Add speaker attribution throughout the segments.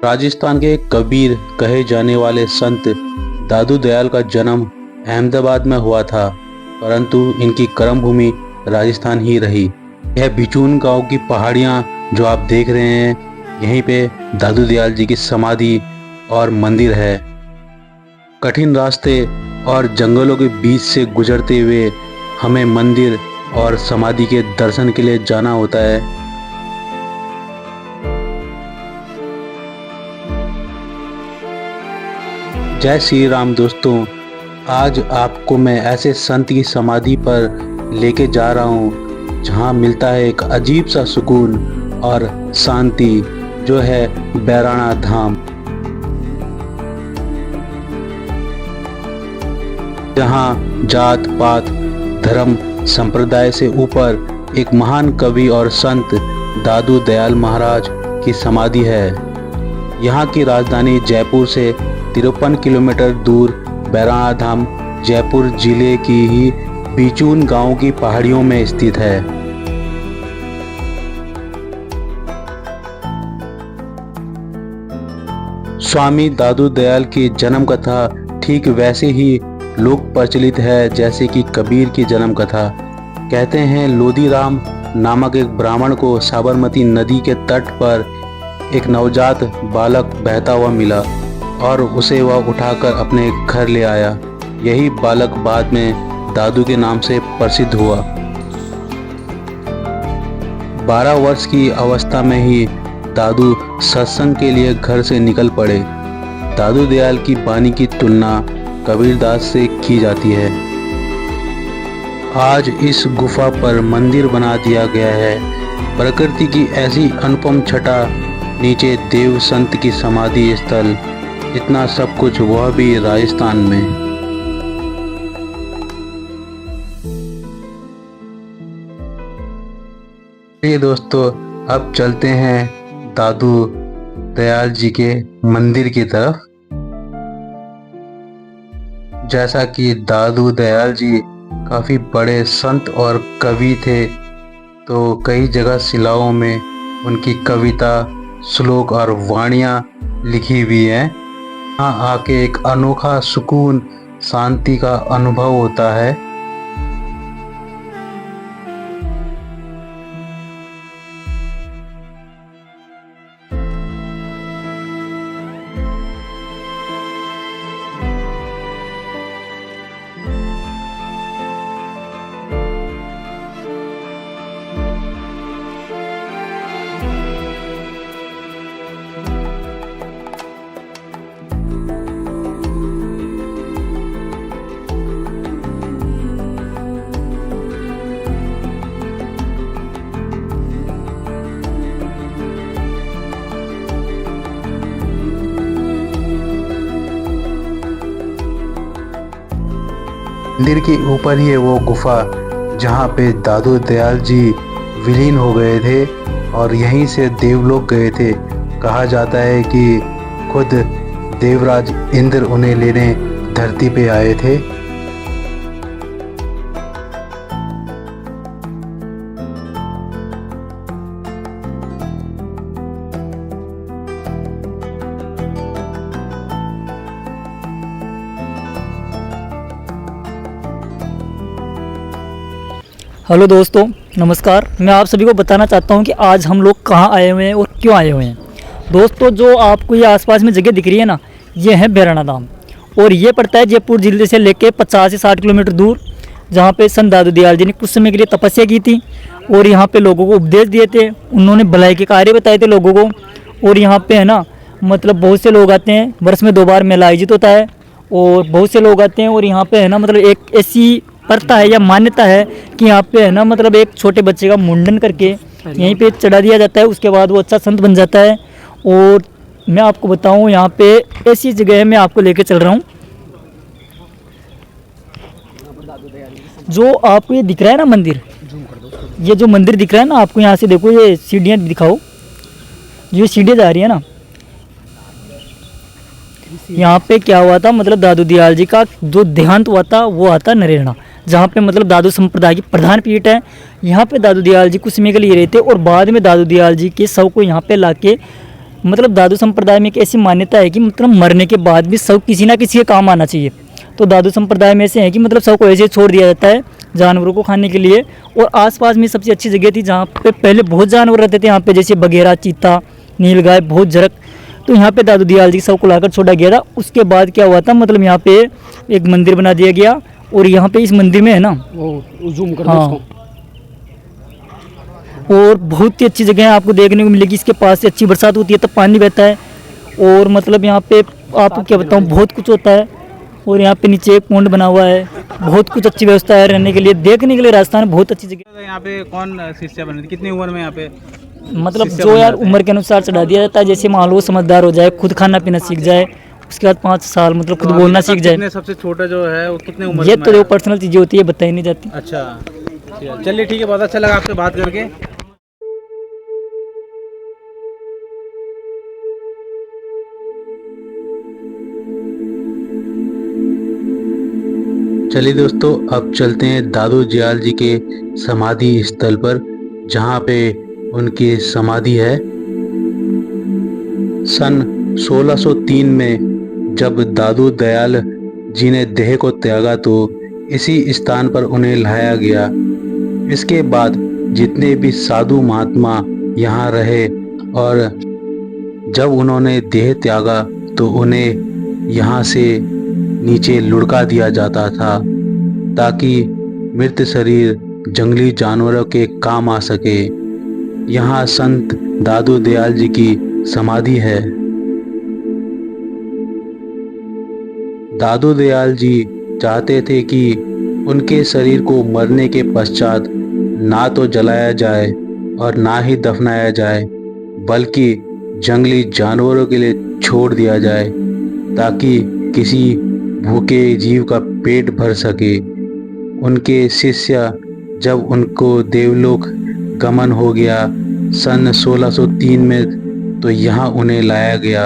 Speaker 1: राजस्थान के कबीर कहे जाने वाले संत दादू दयाल का जन्म अहमदाबाद में हुआ था, परंतु इनकी कर्म भूमि राजस्थान ही रही। यह बिचून गांव की पहाड़ियां जो आप देख रहे हैं, यहीं पे दादू दयाल जी की समाधि और मंदिर है। कठिन रास्ते और जंगलों के बीच से गुजरते हुए हमें मंदिर और समाधि के दर्शन के लिए जाना होता है। जय श्री राम दोस्तों, आज आपको मैं ऐसे संत की समाधि पर लेके जा रहा हूँ जहाँ मिलता है एक अजीब सा सुकून और शांति, जो है बैराणा धाम। जहाँ जात पात धर्म संप्रदाय से ऊपर एक महान कवि और संत दादू दयाल महाराज की समाधि है। यहाँ की राजधानी जयपुर से 53 किलोमीटर दूर बैराणा धाम जयपुर जिले की ही बिचून गांव की पहाड़ियों में स्थित है। स्वामी दादू दयाल की जन्म कथा ठीक वैसे ही लोक प्रचलित है जैसे कि कबीर की जन्म कथा। कहते हैं लोदीराम नामक एक ब्राह्मण को साबरमती नदी के तट पर एक नवजात बालक बहता हुआ मिला और उसे वह उठाकर अपने घर ले आया। यही बालक बाद में दादू के नाम से प्रसिद्ध हुआ। 12 वर्ष की अवस्था में ही दादू सत्संग के लिए घर से निकल पड़े। दादू दयाल की वाणी की तुलना कबीरदास से की जाती है। आज इस गुफा पर मंदिर बना दिया गया है। प्रकृति की ऐसी अनुपम छटा, नीचे देव संत की समाधि स्थल, इतना सब कुछ, वह भी राजस्थान में। ये दोस्तों, अब चलते हैं दादू दयाल जी के मंदिर की तरफ। जैसा कि दादू दयाल जी काफ़ी बड़े संत और कवि थे, तो कई जगह शिलाओं में उनकी कविता, श्लोक और वाणियाँ लिखी हुई हैं। यहाँ आके एक अनोखा सुकून, शांति का अनुभव होता है। मंदिर के ऊपर ही है वो गुफा जहाँ पे दादू दयाल जी विलीन हो गए थे और यहीं से देवलोक गए थे। कहा जाता है कि खुद देवराज इंद्र उन्हें लेने धरती पे आए थे।
Speaker 2: हेलो दोस्तों, नमस्कार। मैं आप सभी को बताना चाहता हूं कि आज हम लोग कहां आए हुए हैं और क्यों आए हुए हैं। दोस्तों, जो आपको ये आसपास में जगह दिख रही है ना, ये है बैराणा धाम और ये पड़ता है जयपुर जिले से लेके 50 से 60 किलोमीटर दूर, जहां पे संत दादू दयाल जी ने कुछ समय के लिए तपस्या की थी और यहाँ पे लोगों को उपदेश दिए थे। उन्होंने भलाई के कार्य बताए थे लोगों को। और यहाँ पे है ना, मतलब बहुत से लोग आते हैं, वर्ष में 2 बार मेला आयोजित होता है और बहुत से लोग आते हैं। और यहाँ पे है ना, मतलब एक ऐसी प्रथा है या मान्यता है कि यहाँ पे है ना, मतलब एक छोटे बच्चे का मुंडन करके यहीं पे चढ़ा दिया जाता है। उसके बाद वो अच्छा संत बन जाता है। और मैं आपको बताऊं, यहाँ पे ऐसी जगह है, मैं आपको लेके चल रहा हूँ। जो आपको ये दिख रहा है ना मंदिर, ये जो मंदिर दिख रहा है ना आपको, यहाँ से देखो, ये सीढ़ियाँ दिखाओ, जो सीढ़ियाँ जा रही है ना, यहाँ पे क्या हुआ था, मतलब दादू दयाल जी का जो देहांत हुआ था वो आता नरेना, जहाँ पे मतलब दादू संप्रदाय की प्रधान पीठ है। यहाँ पे दादू दयाल जी कुछ समय के लिए रहते और बाद में दादू दयाल जी के शव को यहाँ पे लाके मतलब दादू संप्रदाय में एक ऐसी मान्यता है कि मतलब मरने के बाद भी सब किसी ना किसी के काम आना चाहिए। तो दादू संप्रदाय में ऐसे है कि मतलब सबको ऐसे छोड़ दिया जाता है जानवरों को खाने के लिए। और आसपास में सबसे अच्छी जगह थी जहाँ पे पहले बहुत जानवर रहते थे यहाँ पे, जैसे बगेरा, चीता, नीलगाय, बहुत जरक। तो यहाँ पे दादू दयाल जी सबको लाकर छोड़ा गया था। उसके बाद क्या हुआ था, मतलब यहाँ पे एक मंदिर बना दिया गया और यहाँ पे इस मंदिर में है ना
Speaker 3: वो जूम कर दो
Speaker 2: हाँ,
Speaker 3: उसको।
Speaker 2: और बहुत ही अच्छी जगह है आपको देखने को मिलेगी। इसके पास से अच्छी बरसात होती है तब पानी बहता है। और मतलब यहाँ पे आपको क्या बताऊँ, बहुत कुछ होता है। और यहाँ पे नीचे एक कुंड बना हुआ है, बहुत कुछ अच्छी व्यवस्था है रहने के लिए, देखने के लिए। राजस्थान बहुत अच्छी जगह
Speaker 4: तो यहाँ पे कौन शिष्य बने थे, कितनी उम्र में यहाँ पे?
Speaker 2: मतलब
Speaker 4: शिष्य
Speaker 2: जो
Speaker 4: बन
Speaker 2: यार
Speaker 4: जाते हैं।
Speaker 2: उम्र के अनुसार चढ़ा दिया जाता है। जैसे मान लो समझदार हो जाए, खुद खाना पीना सीख जाए, उसके बाद 5 साल मतलब खुद
Speaker 4: तो अभी
Speaker 2: बोलना
Speaker 4: तक
Speaker 2: सीख जाए।
Speaker 4: कितने सबसे छोटा जो है वो कितने उम्र
Speaker 2: ये
Speaker 4: में
Speaker 2: तो जो
Speaker 4: आया?
Speaker 2: पर्सनल चीज़ें होती है बताई नहीं जाती।
Speaker 4: अच्छा चलिए ठीक है, बहुत अच्छा लगा आपसे बात करके।
Speaker 1: चलिए दोस्तों, अब चलते हैं दादू दयाल जी के समाधि स्थल पर, जहाँ पे उनकी समाधि है। सन 1603 में जब दादू दयाल जी ने देह को त्यागा तो इसी स्थान पर उन्हें लाया गया। इसके बाद जितने भी साधु महात्मा यहाँ रहे और जब उन्होंने देह त्यागा तो उन्हें यहाँ से नीचे लुढ़का दिया जाता था ताकि मृत शरीर जंगली जानवरों के काम आ सके। यहाँ संत दादू दयाल जी की समाधि है। दादू दयाल जी चाहते थे कि उनके शरीर को मरने के पश्चात ना तो जलाया जाए और ना ही दफनाया जाए, बल्कि जंगली जानवरों के लिए छोड़ दिया जाए ताकि किसी भूखे जीव का पेट भर सके। उनके शिष्य जब उनको देवलोक गमन हो गया सन 1603 में, तो यहाँ उन्हें लाया गया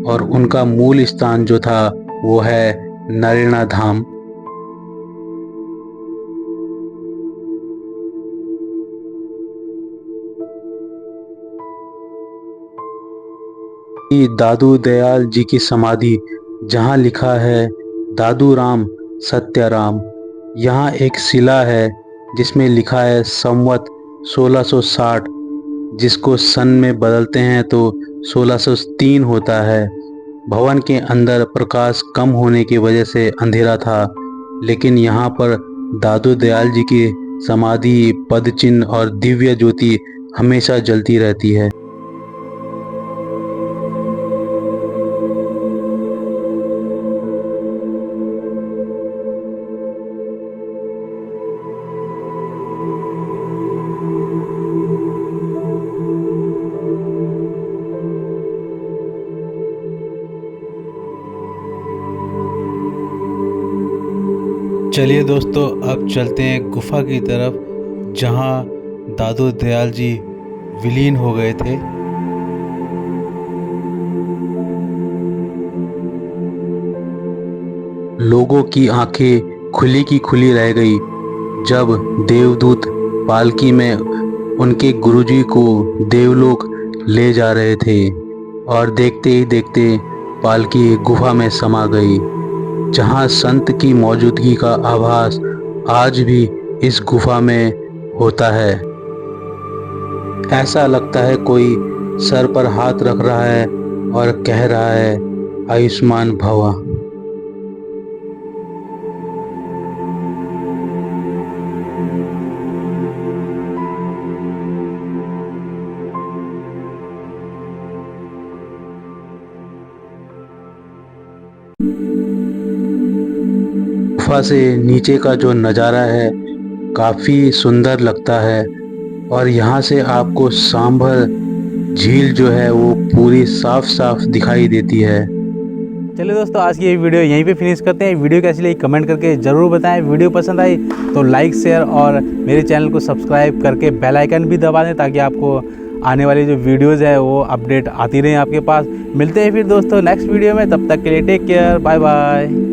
Speaker 1: और उनका मूल स्थान जो था वो है नरेना धाम। दादू दयाल जी की समाधि जहाँ लिखा है दादू राम सत्याराम, यहाँ एक शिला है जिसमें लिखा है संवत 1660, जिसको सन में बदलते हैं तो 1603 होता है। भवन के अंदर प्रकाश कम होने की वजह से अंधेरा था, लेकिन यहाँ पर दादू दयाल जी की समाधि, पद चिन्ह और दिव्य ज्योति हमेशा जलती रहती है। चलिए दोस्तों, अब चलते हैं गुफा की तरफ जहां दादू दयाल जी विलीन हो गए थे। लोगों की आंखें खुली की खुली रह गई जब देवदूत पालकी में उनके गुरुजी को देवलोक ले जा रहे थे, और देखते ही देखते पालकी गुफा में समा गई, जहां संत की मौजूदगी का आभास आज भी इस गुफा में होता है। ऐसा लगता है कोई सर पर हाथ रख रहा है और कह रहा है आयुष्मान भवा। गुफा से नीचे का जो नज़ारा है काफ़ी सुंदर लगता है, और यहाँ से आपको सांभर झील जो है वो पूरी साफ साफ दिखाई देती है।
Speaker 4: चलिए दोस्तों, आज की ये वीडियो यहीं पे फिनिश करते हैं। वीडियो कैसी लगी कमेंट करके ज़रूर बताएं। वीडियो पसंद आई तो लाइक, शेयर और मेरे चैनल को सब्सक्राइब करके बेल आइकन भी दबा दें ताकि आपको आने वाली जो वीडियोज़ है वो अपडेट आती रहे आपके पास। मिलते हैं फिर दोस्तों नेक्स्ट वीडियो में, तब तक के लिए टेक केयर, बाय बाय।